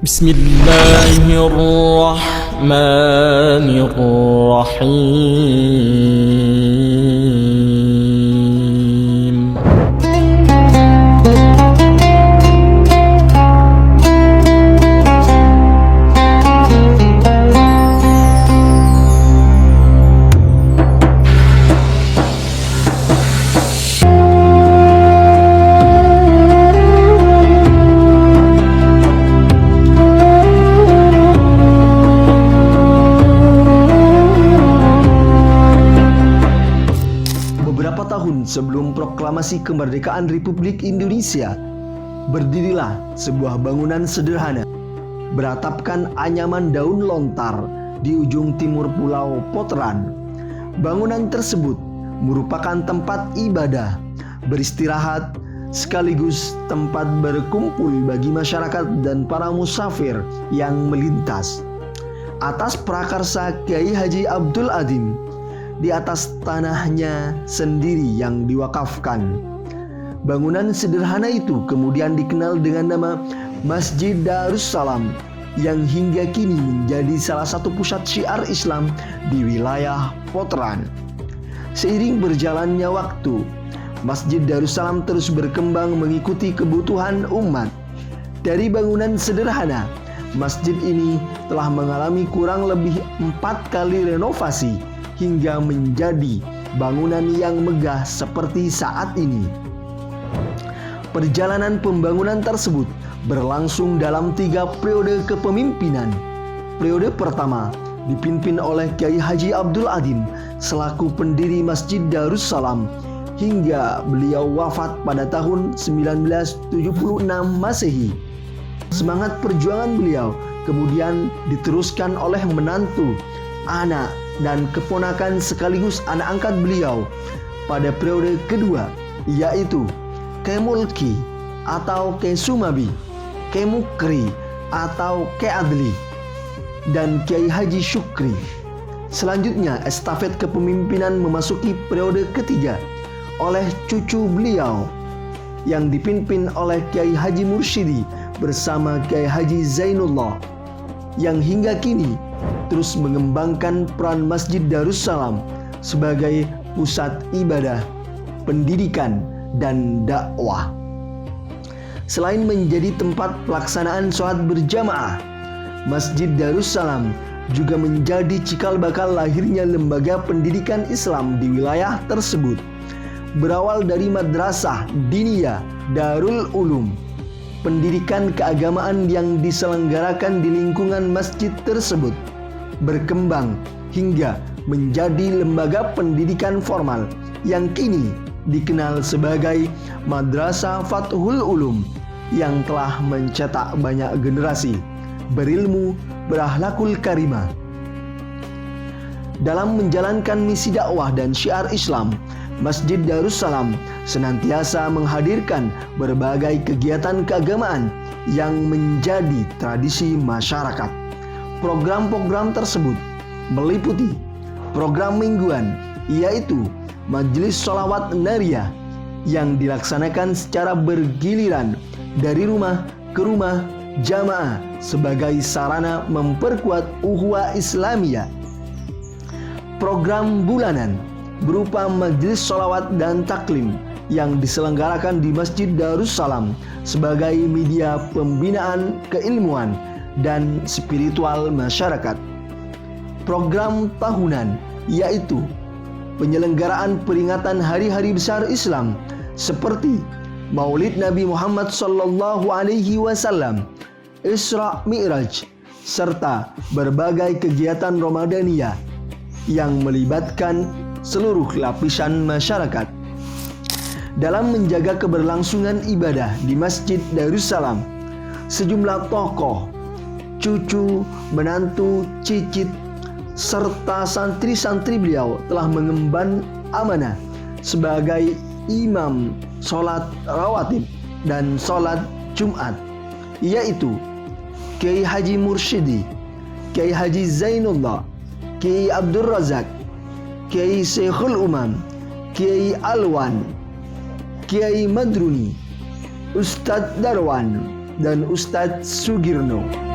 Bismillahirrahmanirrahim. Beberapa tahun sebelum proklamasi kemerdekaan Republik Indonesia, berdirilah sebuah bangunan sederhana beratapkan anyaman daun lontar di ujung timur Pulau Potran. Bangunan tersebut merupakan tempat ibadah, beristirahat, sekaligus tempat berkumpul bagi masyarakat dan para musafir yang melintas. Atas prakarsa Kiai Haji Abdul Adim, di atas tanahnya sendiri yang diwakafkan. Bangunan sederhana itu kemudian dikenal dengan nama Masjid Darussalam yang hingga kini menjadi salah satu pusat syiar Islam di wilayah Potran. Seiring berjalannya waktu, Masjid Darussalam terus berkembang mengikuti kebutuhan umat. Dari bangunan sederhana, masjid ini telah mengalami kurang lebih 4 kali renovasi hingga menjadi bangunan yang megah seperti saat ini. Perjalanan pembangunan tersebut berlangsung dalam 3 periode kepemimpinan. Periode pertama dipimpin oleh Kiai Haji Abdul Adim selaku pendiri Masjid Darussalam hingga beliau wafat pada tahun 1976 Masehi. Semangat perjuangan beliau kemudian diteruskan oleh menantu, anak, dan keponakan sekaligus anak angkat beliau pada periode kedua, yaitu Kiai Mulki atau Kiai Sumabi, Kiai Mukri atau Kiai Adli, dan Kiai Haji Syukri. Selanjutnya estafet kepemimpinan memasuki periode ketiga oleh cucu beliau yang dipimpin oleh Kiai Haji Mursyidi bersama Kiai Haji Zainullah yang hingga kini terus mengembangkan peran Masjid Darussalam sebagai pusat ibadah, pendidikan, dan dakwah. Selain menjadi tempat pelaksanaan sholat berjamaah, Masjid Darussalam juga menjadi cikal bakal lahirnya lembaga pendidikan Islam di wilayah tersebut. Berawal dari Madrasah Diniyah Darul Ulum, pendidikan keagamaan yang diselenggarakan di lingkungan masjid tersebut berkembang hingga menjadi lembaga pendidikan formal yang kini dikenal sebagai Madrasah Fathul Ulum yang telah mencetak banyak generasi berilmu, berakhlakul karimah. Dalam menjalankan misi dakwah dan syiar Islam, Masjid Darussalam senantiasa menghadirkan berbagai kegiatan keagamaan yang menjadi tradisi masyarakat. Program-program tersebut meliputi program mingguan, yaitu Majelis Sholawat Nariyah yang dilaksanakan secara bergiliran dari rumah ke rumah jamaah sebagai sarana memperkuat ukhuwah Islamiyah. Program bulanan berupa Majelis Sholawat dan Taklim yang diselenggarakan di Masjid Darussalam sebagai media pembinaan keilmuan dan spiritual masyarakat. Program tahunan yaitu penyelenggaraan peringatan hari-hari besar Islam seperti Maulid Nabi Muhammad SAW, Isra Mi'raj, serta berbagai kegiatan Ramadaniyah yang melibatkan seluruh lapisan masyarakat. Dalam menjaga keberlangsungan ibadah di Masjid Darussalam, sejumlah tokoh, cucu, menantu, cicit, serta santri-santri beliau telah mengemban amanah sebagai imam sholat rawatib dan sholat Jumat, yaitu Kiai Haji Mursyidi, Kiai Haji Zainullah, Kiai Abdul Razak, Kiai Syekhul Umam, Kiai Alwan, Kiai Madruni, Ustadz Darwan, dan Ustadz Sugirno.